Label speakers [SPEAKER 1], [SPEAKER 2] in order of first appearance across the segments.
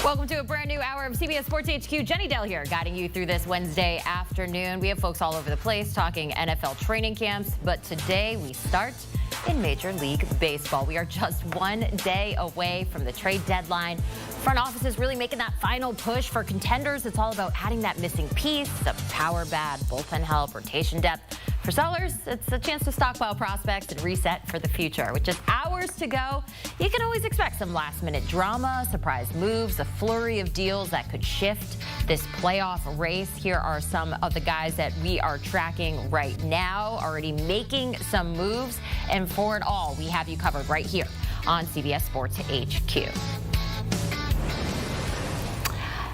[SPEAKER 1] Welcome to a brand new hour of CBS Sports HQ. Jenny Dell here, guiding you through this Wednesday afternoon. We have folks all over the place talking NFL training camps, but today we start in Major League Baseball. We are just one day away from the trade deadline. Front office is really making that final push for contenders. It's all about adding that missing piece, some power bat, bullpen help, rotation depth. For sellers, it's a chance to stockpile prospects and reset for the future. With just hours to go, you can always expect some last-minute drama, surprise moves, a flurry of deals that could shift this playoff race. Here are some of the guys that we are tracking right now, already making some moves. And for it all, we have you covered right here on CBS Sports HQ.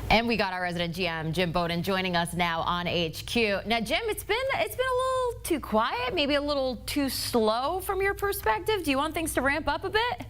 [SPEAKER 1] And we got our resident GM, Jim Bowden, joining us now on HQ. Now, Jim, it's been a little too quiet, maybe a little too slow from your perspective. Do you want things to ramp up a bit?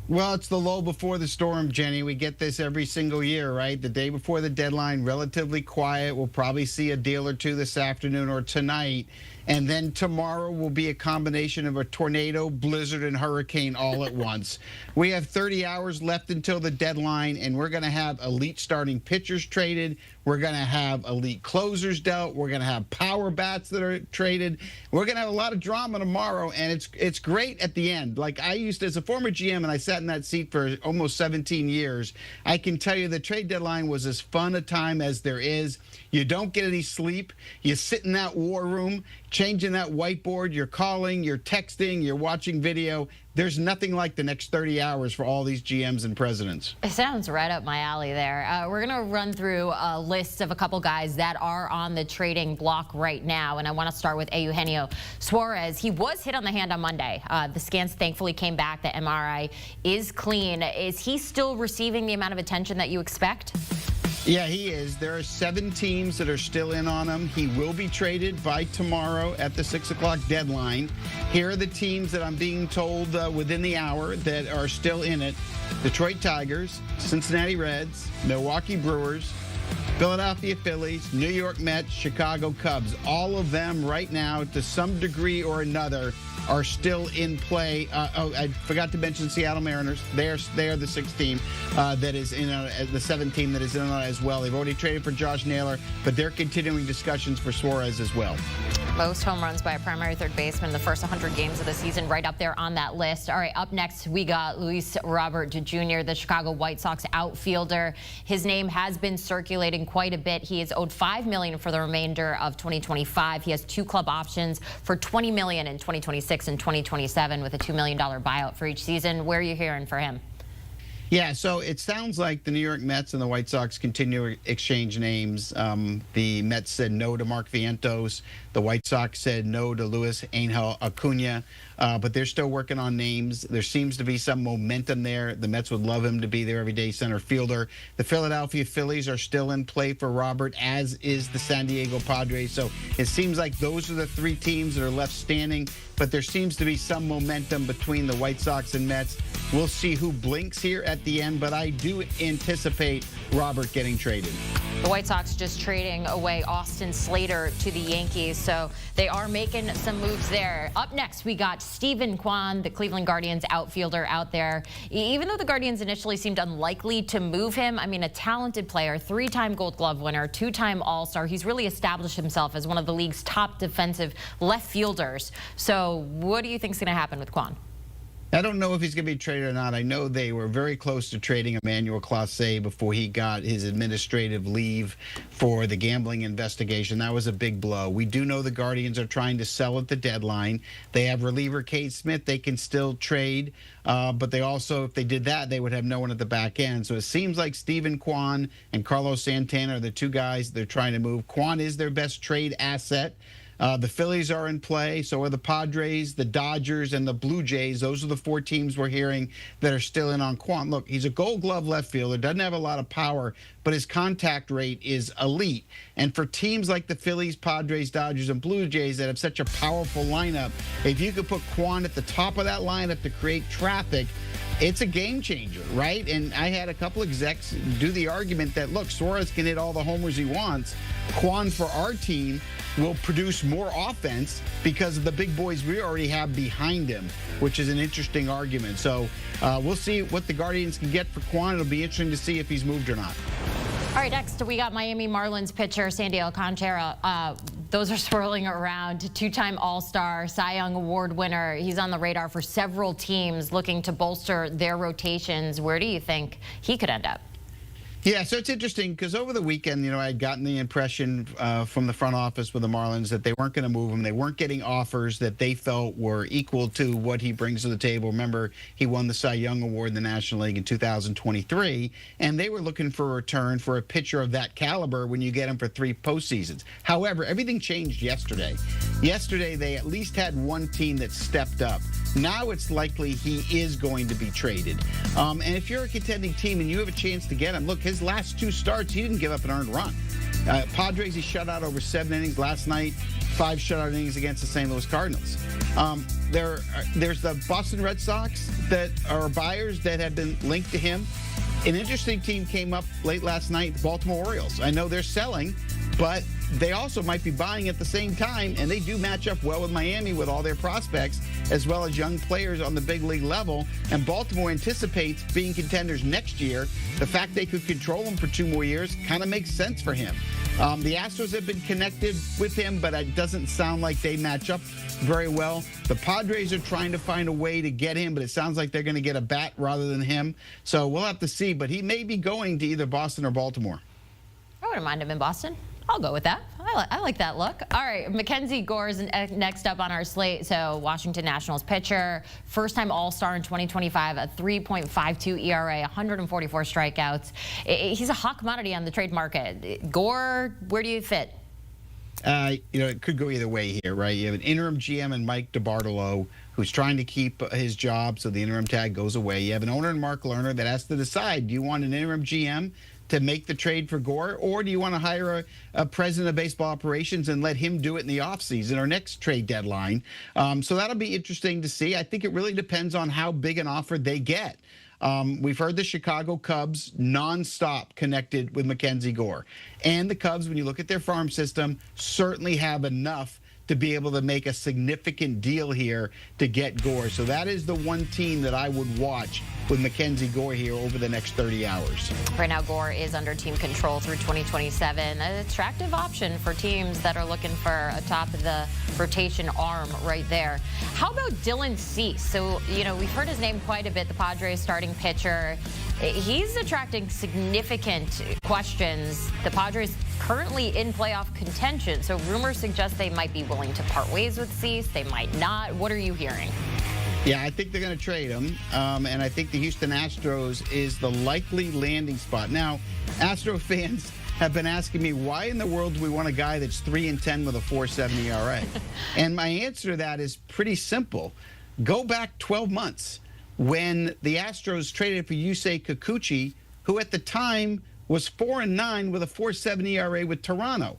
[SPEAKER 2] Well, it's the lull before the storm, Jenny. We get this every single year, right? The day before the deadline, relatively quiet. We'll probably see a deal or two this afternoon or tonight. And then tomorrow will be a combination of a tornado, blizzard, and hurricane all at once. We have 30 hours left until the deadline, and we're going to have elite starting pitchers traded. We're going to have elite closers dealt. We're going to have power bats that are traded. We're going to have a lot of drama tomorrow, and it's great at the end. Like I used to, as a former GM, and I sat in that seat for almost 17 years, I can tell you the trade deadline was as fun a time as there is. You don't get any sleep. You sit in that war room, changing that whiteboard. You're calling, you're texting, you're watching video. There's nothing like the next 30 hours for all these GMs and presidents.
[SPEAKER 1] It sounds right up my alley there. We're going to run through a list of a couple guys that are on the trading block right now, and I want to start with Eugenio Suarez. He was hit on the hand on Monday. The scans thankfully came back. The MRI is clean. Is he still receiving the amount of attention that you expect?
[SPEAKER 2] Yeah, he is. There are 7 teams that are still in on him. He will be traded by tomorrow at the 6 o'clock deadline. Here are the teams that I'm being told within the hour that are still in it. Detroit Tigers, Cincinnati Reds, Milwaukee Brewers, Philadelphia Phillies, New York Mets, Chicago Cubs. All of them right now, to some degree or another, are still in play. I forgot to mention Seattle Mariners. They are the 6th team that is in the 7th team that is in on it as well. They've already traded for Josh Naylor, but they're continuing discussions for Suarez as well.
[SPEAKER 1] Most home runs by a primary third baseman in the first 100 games of the season, right up there on that list. All right, up next, we got Luis Robert Jr., the Chicago White Sox outfielder. His name has been circulating quite a bit. He is owed $5 million for the remainder of 2025. He has 2 club options for $20 million in 2026 and 2027 with a $2 million buyout for each season. Where are you hearing for him?
[SPEAKER 2] Yeah, so it sounds like the New York Mets and the White Sox continue to exchange names. The Mets said no to Mark Vientos. The White Sox said no to Luis Angel Acuna, but they're still working on names. There seems to be some momentum there. The Mets would love him to be their everyday center fielder. The Philadelphia Phillies are still in play for Robert, as is the San Diego Padres. So it seems like those are the 3 teams that are left standing, but there seems to be some momentum between the White Sox and Mets. We'll see who blinks here at the end, but I do anticipate Robert getting traded.
[SPEAKER 1] The White Sox just trading away Austin Slater to the Yankees, so they are making some moves there. Up next, we got Steven Kwan, the Cleveland Guardians outfielder out there. Even though the Guardians initially seemed unlikely to move him, I mean, a talented player, 3-time Gold Glove winner, 2-time All-Star. He's really established himself as one of the league's top defensive left fielders. So what do you think is going to happen with Kwan?
[SPEAKER 2] I don't know if he's going to be traded or not. I know they were very close to trading Emmanuel Clase before he got his administrative leave for the gambling investigation. That was a big blow. We do know the Guardians are trying to sell at the deadline. They have reliever Cade Smith they can still trade, but they also, if they did that, they would have no one at the back end. So it seems like Steven Kwan and Carlos Santana are the 2 guys they're trying to move. Kwan is their best trade asset. The Phillies are in play, so are the Padres, the Dodgers, and the Blue Jays. Those are the 4 teams we're hearing that are still in on Kwan. Look, he's a Gold Glove left fielder, doesn't have a lot of power, but his contact rate is elite. And for teams like the Phillies, Padres, Dodgers, and Blue Jays that have such a powerful lineup, if you could put Kwan at the top of that lineup to create traffic, it's a game changer, right? And I had a couple execs do the argument that, look, Suarez can hit all the homers he wants, Quan for our team will produce more offense because of the big boys we already have behind him, which is an interesting argument. So we'll see what the Guardians can get for Quan. It'll be interesting to see if he's moved or not.
[SPEAKER 1] All right, next we got Miami Marlins pitcher Sandy Alcantara. Those are swirling around. Two-time All-Star, Cy Young Award winner. He's on the radar for several teams looking to bolster their rotations. Where do you think he could end up?
[SPEAKER 2] Yeah, so it's interesting because over the weekend, I had gotten the impression from the front office with the Marlins that they weren't going to move him. They weren't getting offers that they felt were equal to what he brings to the table. Remember, he won the Cy Young Award in the National League in 2023, and they were looking for a return for a pitcher of that caliber when you get him for 3 postseasons. However, everything changed yesterday. Yesterday, they at least had one team that stepped up. Now it's likely he is going to be traded. And if you're a contending team and you have a chance to get him, look, his last 2 starts, he didn't give up an earned run. Padres, he shut out over 7 innings last night, 5 shutout innings against the St. Louis Cardinals. There's the Boston Red Sox that are buyers that have been linked to him. An interesting team came up late last night, the Baltimore Orioles. I know they're selling, but they also might be buying at the same time, and they do match up well with Miami with all their prospects, as well as young players on the big league level. And Baltimore anticipates being contenders next year. The fact they could control him for 2 more years kind of makes sense for him. The Astros have been connected with him, but it doesn't sound like they match up very well. The Padres are trying to find a way to get him, but it sounds like they're going to get a bat rather than him. So we'll have to see, but he may be going to either Boston or Baltimore.
[SPEAKER 1] I wouldn't mind him in Boston. I'll go with that. I like that look. All right, Mackenzie Gore is next up on our slate. So Washington Nationals pitcher, first-time All-Star in 2025, a 3.52 ERA, 144 strikeouts. He's a hot commodity on the trade market. Gore, where do you fit?
[SPEAKER 2] It could go either way here, right? You have an interim GM in Mike DiBartolo who's trying to keep his job so the interim tag goes away. You have an owner in Mark Lerner that has to decide, do you want an interim GM to make the trade for Gore, or do you want to hire a president of baseball operations and let him do it in the offseason or next trade deadline? So that'll be interesting to see. I think it really depends on how big an offer they get. We've heard the Chicago Cubs nonstop connected with Mackenzie Gore. And the Cubs, when you look at their farm system, certainly have enough to be able to make a significant deal here to get Gore. So that is the one team that I would watch with Mackenzie Gore here over the next 30 hours. Right
[SPEAKER 1] now, Gore is under team control through 2027. An attractive option for teams that are looking for a top of the rotation arm right there. How about Dylan Cease? So, we've heard his name quite a bit, the Padres starting pitcher. He's attracting significant questions. The Padres currently in playoff contention, so rumors suggest they might be willing to part ways with Cease. They might not. What are you hearing?
[SPEAKER 2] Yeah, I think they're going to trade him, and I think the Houston Astros is the likely landing spot. Now, Astro fans have been asking me, why in the world do we want a guy that's 3-10 with a 4.70 ERA? And my answer to that is pretty simple. Go back 12 months when the Astros traded for Yusei Kikuchi, who at the time was 4-9 with a 4.70 ERA with Toronto.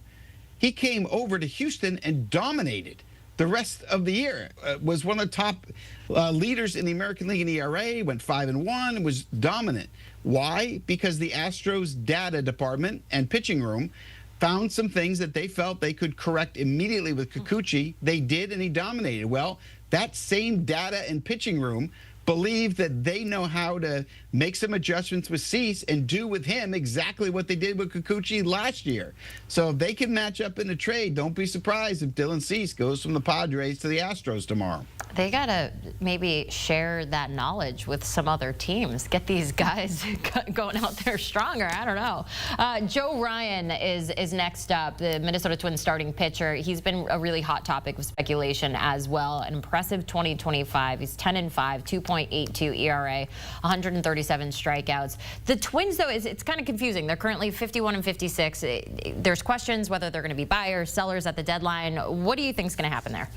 [SPEAKER 2] He came over to Houston and dominated the rest of the year. Was one of the top leaders in the American League in ERA, went 5-1, and was dominant. Why? Because the Astros data department and pitching room found some things that they felt they could correct immediately with Kikuchi. They did, and he dominated. Well, that same data and pitching room believe that they know how to make some adjustments with Cease and do with him exactly what they did with Kikuchi last year. So if they can match up in a trade, don't be surprised if Dylan Cease goes from the Padres to the Astros tomorrow.
[SPEAKER 1] They got to maybe share that knowledge with some other teams. Get these guys going out there stronger. I don't know. Joe Ryan is next up, the Minnesota Twins starting pitcher. He's been a really hot topic of speculation as well. An impressive 2025. He's 10-5, 2.82 ERA, 137 strikeouts. The Twins, though, it's kind of confusing. They're currently 51-56. There's questions whether they're going to be buyers, sellers at the deadline. What do you think is going to happen there?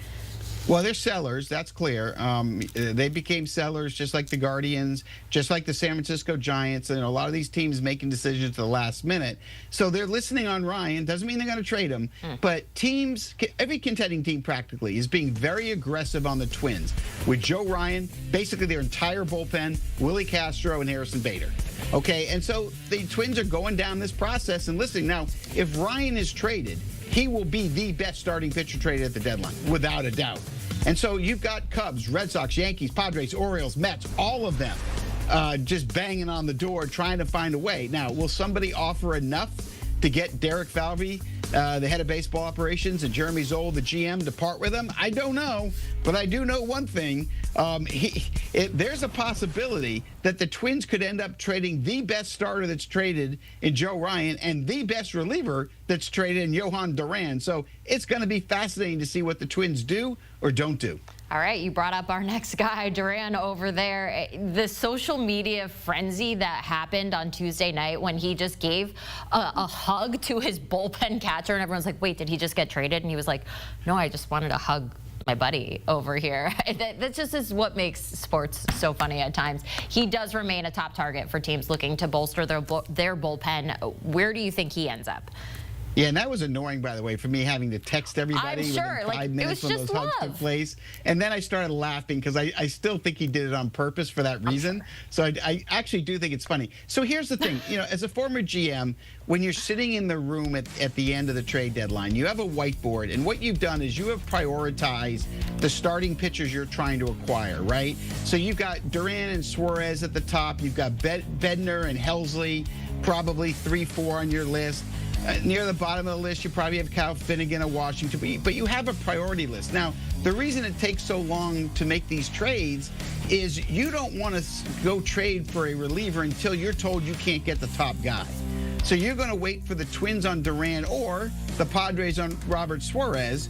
[SPEAKER 2] Well, they're sellers. That's clear. They became sellers just like the Guardians, just like the San Francisco Giants, and a lot of these teams making decisions at the last minute. So they're listening on Ryan. Doesn't mean they're going to trade him, but teams, every contending team practically, is being very aggressive on the Twins with Joe Ryan, basically their entire bullpen, Willie Castro, and Harrison Bader. Okay, and so the Twins are going down this process and listening. Now, if Ryan is traded, he will be the best starting pitcher traded at the deadline, without a doubt. And so you've got Cubs, Red Sox, Yankees, Padres, Orioles, Mets, all of them just banging on the door trying to find a way. Now, will somebody offer enough to get Derek Falvey, the head of baseball operations, and Jeremy Zoll, the GM, to part with him? I don't know, but I do know one thing. There's a possibility that the Twins could end up trading the best starter that's traded in Joe Ryan and the best reliever that's traded in Johan Duran. So it's going to be fascinating to see what the Twins do or don't do.
[SPEAKER 1] All right, you brought up our next guy, Duran, over there. The social media frenzy that happened on Tuesday night when he just gave a hug to his bullpen catcher, and everyone's like, wait, did he just get traded? And he was like, no, I just wanted to hug my buddy over here. That just is what makes sports so funny at times. He does remain a top target for teams looking to bolster their bullpen. Where do you think he ends up?
[SPEAKER 2] Yeah, and that was annoying, by the way, for me having to text everybody
[SPEAKER 1] within 5
[SPEAKER 2] minutes when those hugs took place. And then I started laughing because I still think he did it on purpose for that reason. So I actually do think it's funny. So here's the thing. You know, as a former GM, when you're sitting in the room at the end of the trade deadline, you have a whiteboard. And what you've done is you have prioritized the starting pitchers you're trying to acquire, right? So you've got Duran and Suarez at the top. You've got Bednar and Helsley, probably 3-4 on your list. Near the bottom of the list, you probably have Cal Finnegan of Washington, but you have a priority list. Now, the reason it takes so long to make these trades is you don't want to go trade for a reliever until you're told you can't get the top guy. So you're going to wait for the Twins on Duran or the Padres on Robert Suarez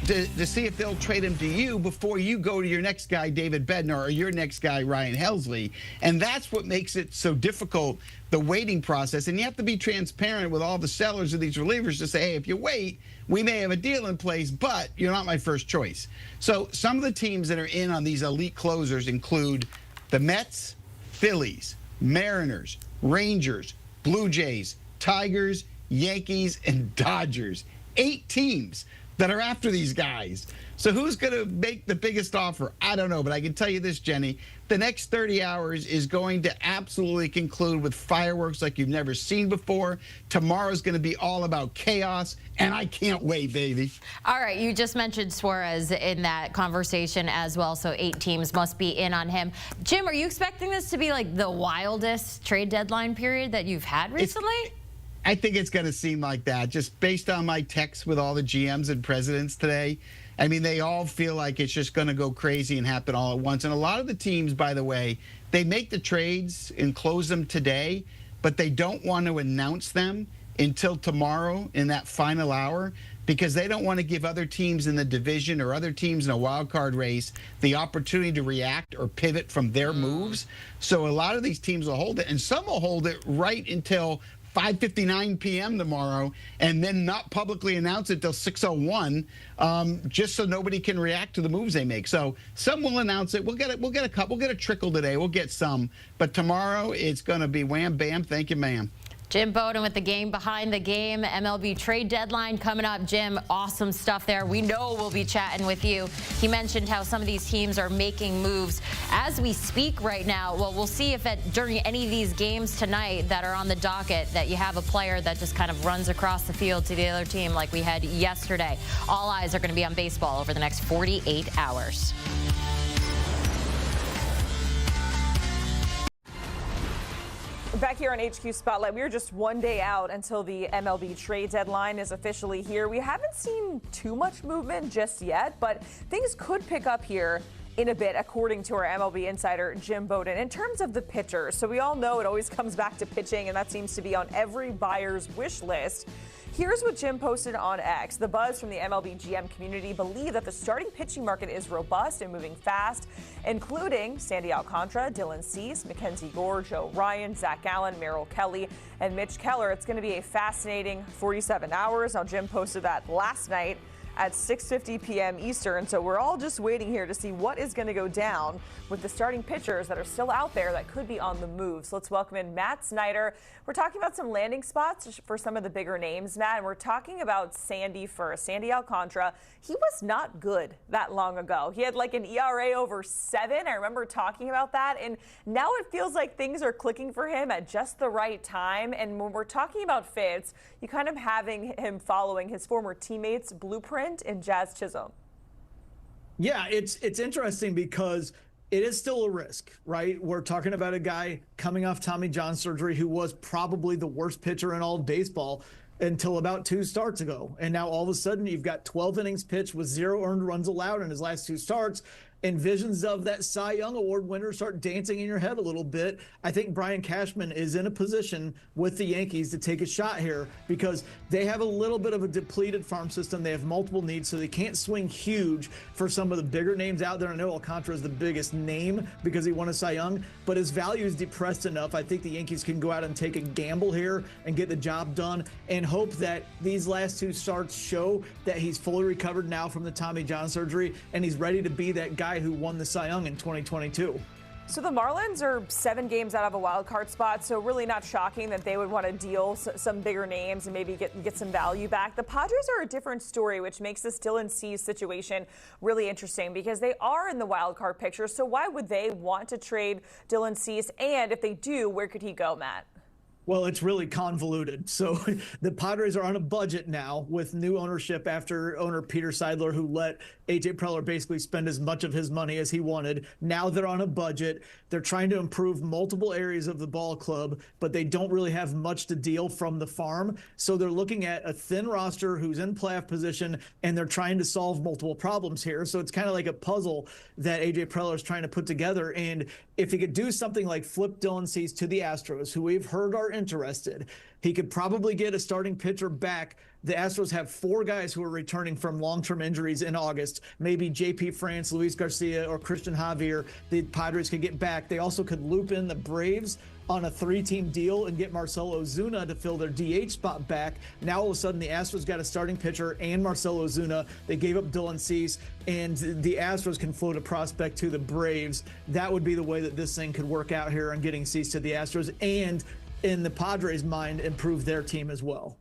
[SPEAKER 2] to see if they'll trade him to you before you go to your next guy, David Bednar, or your next guy, Ryan Helsley. And that's what makes it so difficult, the waiting process. And you have to be transparent with all the sellers of these relievers to say, hey, if you wait, we may have a deal in place, but you're not my first choice. So some of the teams that are in on these elite closers include the Mets, Phillies, Mariners, Rangers, Blue Jays, Tigers, Yankees, and Dodgers. 8 teams that are after these guys. So who's going to make the biggest offer? I don't know, but I can tell you this, Jenny. The next 30 hours is going to absolutely conclude with fireworks like you've never seen before. Tomorrow's going to be all about chaos, and I can't wait, baby.
[SPEAKER 1] All right, you just mentioned Suarez in that conversation as well, so 8 teams must be in on him. Jim, are you expecting this to be like the wildest trade deadline period that you've had recently?
[SPEAKER 2] I think it's going to seem like that, just based on my texts with all the GMs and presidents today. I mean, they all feel like it's just going to go crazy and happen all at once. And a lot of the teams, by the way, they make the trades and close them today, but they don't want to announce them until tomorrow in that final hour because they don't want to give other teams in the division or other teams in a wild card race the opportunity to react or pivot from their moves. So a lot of these teams will hold it, and some will hold it right until 5:59 p.m. tomorrow, and then not publicly announce it till 6:01, just so nobody can react to the moves they make. So some will announce it. We'll get a couple. We'll get a trickle today. We'll get some, but tomorrow it's going to be wham bam. Thank you, ma'am.
[SPEAKER 1] Jim Bowden with the game behind the game. MLB Trade Deadline coming up. Jim, awesome stuff there. We know we'll be chatting with you. He mentioned how some of these teams are making moves as we speak right now. Well, we'll see if during any of these games tonight that are on the docket that you have a player that just kind of runs across the field to the other team like we had yesterday. All eyes are going to be on baseball over the next 48 hours.
[SPEAKER 3] Back here on HQ Spotlight, we are just one day out until the MLB trade deadline is officially here. We haven't seen too much movement just yet, but things could pick up here in a bit, according to our MLB insider, Jim Bowden. In terms of the pitchers, so we all know it always comes back to pitching, and that seems to be on every buyer's wish list. Here's what Jim posted on X. The buzz from the MLB GM community believe that the starting pitching market is robust and moving fast, including Sandy Alcantara, Dylan Cease, Mackenzie Gore, Joe Ryan, Zach Gallen, Merrill Kelly, and Mitch Keller. It's going to be a fascinating 47 hours. Now, Jim posted that last night at 6:50 p.m. Eastern. So we're all just waiting here to see what is going to go down with the starting pitchers that are still out there that could be on the move. So let's welcome in Matt Snyder. We're talking about some landing spots for some of the bigger names, Matt, and we're talking about Sandy first. Sandy Alcantara, he was not good that long ago. He had like an ERA over 7. I remember talking about that, and now it feels like things are clicking for him at just the right time. And when we're talking about fits, you kind of having him following his former teammates' blueprint in Jazz Chisholm.
[SPEAKER 4] Yeah, it's interesting because it is still a risk, right? We're talking about a guy coming off Tommy John surgery who was probably the worst pitcher in all of baseball until about 2 starts ago. And now all of a sudden you've got 12 innings pitched with 0 earned runs allowed in his last 2 starts. And visions of that Cy Young Award winner start dancing in your head a little bit. I think Brian Cashman is in a position with the Yankees to take a shot here because they have a little bit of a depleted farm system. They have multiple needs, so they can't swing huge for some of the bigger names out there. I know Alcantara is the biggest name because he won a Cy Young, but his value is depressed enough. I think the Yankees can go out and take a gamble here and get the job done and hope that these last 2 starts show that he's fully recovered now from the Tommy John surgery and he's ready to be that guy who won the Cy Young in 2022.
[SPEAKER 3] So the Marlins are 7 games out of a wild card spot, so really not shocking that they would want to deal some bigger names and maybe get some value back. The Padres are a different story, which makes this Dylan Cease situation really interesting because they are in the wild card picture. So why would they want to trade Dylan Cease? And if they do, where could he go, Matt?
[SPEAKER 4] Well, it's really convoluted. So the Padres are on a budget now with new ownership after owner Peter Seidler, who let A.J. Preller basically spend as much of his money as he wanted. Now they're on a budget. They're trying to improve multiple areas of the ball club, but they don't really have much to deal from the farm. So they're looking at a thin roster who's in playoff position, and they're trying to solve multiple problems here. So it's kind of like a puzzle that A.J. Preller is trying to put together. And if he could do something like flip Dylan Cease to the Astros, who we've heard are interested, he could probably get a starting pitcher back. The Astros have 4 guys who are returning from long-term injuries in August. Maybe J.P. France, Luis Garcia, or Christian Javier. The Padres could get back. They also could loop in the Braves on a 3-team deal and get Marcell Ozuna to fill their DH spot back. Now all of a sudden the Astros got a starting pitcher and Marcell Ozuna. They gave up Dylan Cease, and the Astros can float a prospect to the Braves. That would be the way that this thing could work out here on getting Cease to the Astros, and in the Padres' mind, improve their team as well.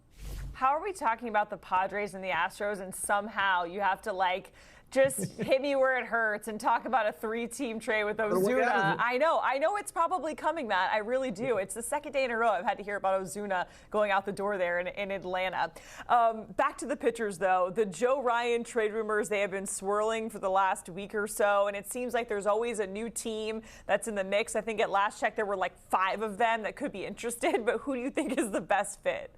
[SPEAKER 3] How are we talking about the Padres and the Astros, and somehow you have to just hit me where it hurts and talk about a 3-team trade with Ozuna? I know it's probably coming, Matt. I really do. It's the 2nd day in a row I've had to hear about Ozuna going out the door there in Atlanta. Back to the pitchers, though. The Joe Ryan trade rumors, they have been swirling for the last week or so, and it seems like there's always a new team that's in the mix. I think at last check there were 5 of them that could be interested, but who do you think is the best fit?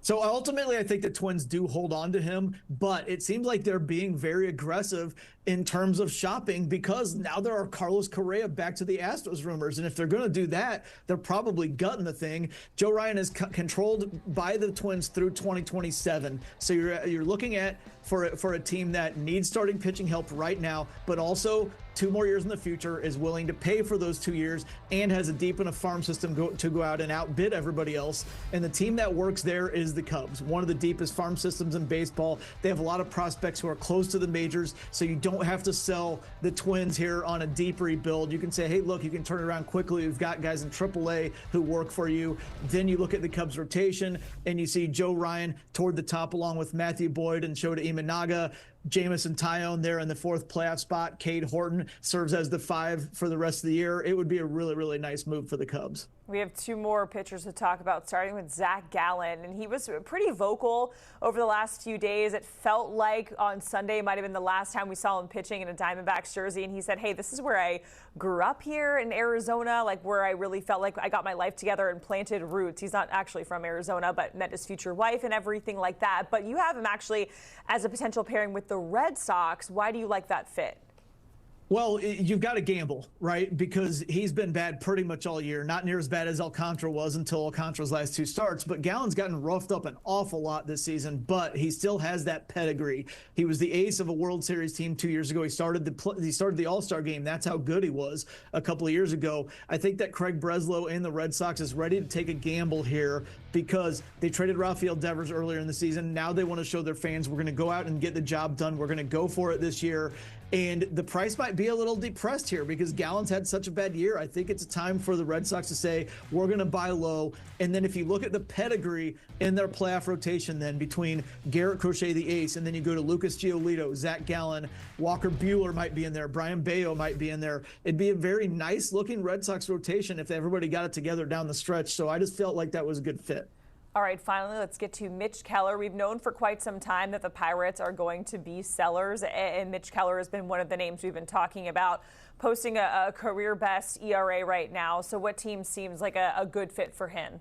[SPEAKER 4] So ultimately, I think the Twins do hold on to him, but it seems like they're being very aggressive in terms of shopping because now there are Carlos Correa back to the Astros rumors. And if they're going to do that, they're probably gutting the thing. Joe Ryan is controlled by the Twins through 2027. So you're looking at for a team that needs starting pitching help right now, but also 2 more years in the future, is willing to pay for those 2 years, and has a deep enough farm system to go out and outbid everybody else. And the team that works there is the Cubs, one of the deepest farm systems in baseball. They have a lot of prospects who are close to the majors, so you don't have to sell the Twins here on a deep rebuild. You can say, hey, look, you can turn it around quickly. We've got guys in AAA who work for you. Then you look at the Cubs rotation, and you see Joe Ryan toward the top along with Matthew Boyd and Shota Imanaga. Jamison Tyone there in the 4th playoff spot. Cade Horton serves as the 5 for the rest of the year. It would be a really, really nice move for the Cubs.
[SPEAKER 3] We have 2 more pitchers to talk about, starting with Zach Gallen, and he was pretty vocal over the last few days. It felt like on Sunday might have been the last time we saw him pitching in a Diamondbacks jersey, and he said, hey, this is where I grew up here in Arizona, where I really felt like I got my life together and planted roots. He's not actually from Arizona, but met his future wife and everything like that. But you have him actually as a potential pairing with the Red Sox. Why do you like that fit?
[SPEAKER 4] Well, you've got to gamble, right? Because he's been bad pretty much all year. Not near as bad as Alcantara was until Alcantara's last two starts. But Gallen's gotten roughed up an awful lot this season, but he still has that pedigree. He was the ace of a World Series team 2 years ago. He started the All-Star game. That's how good he was a couple of years ago. I think that Craig Breslow and the Red Sox is ready to take a gamble here because they traded Rafael Devers earlier in the season. Now they want to show their fans we're going to go out and get the job done. We're going to go for it this year. And the price might be a little depressed here because Gallen's had such a bad year. I think it's a time for the Red Sox to say, we're going to buy low. And then if you look at the pedigree in their playoff rotation then between Garrett Crochet, the ace, and then you go to Lucas Giolito, Zach Gallen, Walker Buehler might be in there, Brian Bayo might be in there. It'd be a very nice looking Red Sox rotation if everybody got it together down the stretch. So I just felt like that was a good fit.
[SPEAKER 3] All right, finally, let's get to Mitch Keller. We've known for quite some time that the Pirates are going to be sellers, and Mitch Keller has been one of the names we've been talking about, posting a career-best ERA right now. So what team seems like a good fit for him?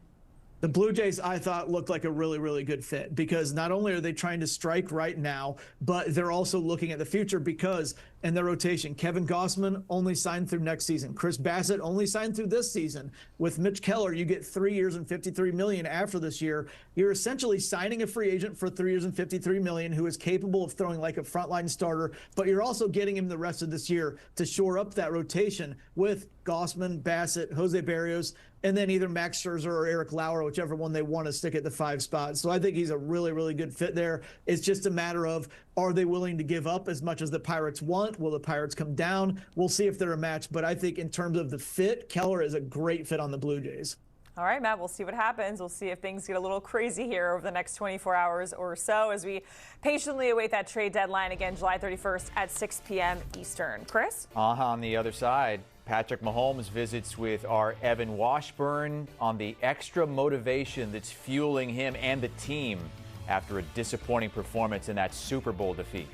[SPEAKER 4] The Blue Jays, I thought, looked like a really, really good fit because not only are they trying to strike right now, but they're also looking at the future because in their rotation, Kevin Gausman only signed through next season. Chris Bassett only signed through this season. With Mitch Keller, you get 3 years and $53 million after this year. You're essentially signing a free agent for 3 years and $53 million who is capable of throwing like a frontline starter, but you're also getting him the rest of this year to shore up that rotation with Gausman, Bassett, Jose Barrios, and then either Max Scherzer or Eric Lauer, whichever one they want to stick at the 5 spot. So I think he's a really, really good fit there. It's just a matter of, are they willing to give up as much as the Pirates want? Will the Pirates come down? We'll see if they're a match. But I think in terms of the fit, Keller is a great fit on the Blue Jays.
[SPEAKER 3] All right, Matt, we'll see what happens. We'll see if things get a little crazy here over the next 24 hours or so as we patiently await that trade deadline again, July 31st at 6 p.m. Eastern. Chris?
[SPEAKER 5] On the other side, Patrick Mahomes visits with our Evan Washburn on the extra motivation that's fueling him and the team after a disappointing performance in that Super Bowl defeat.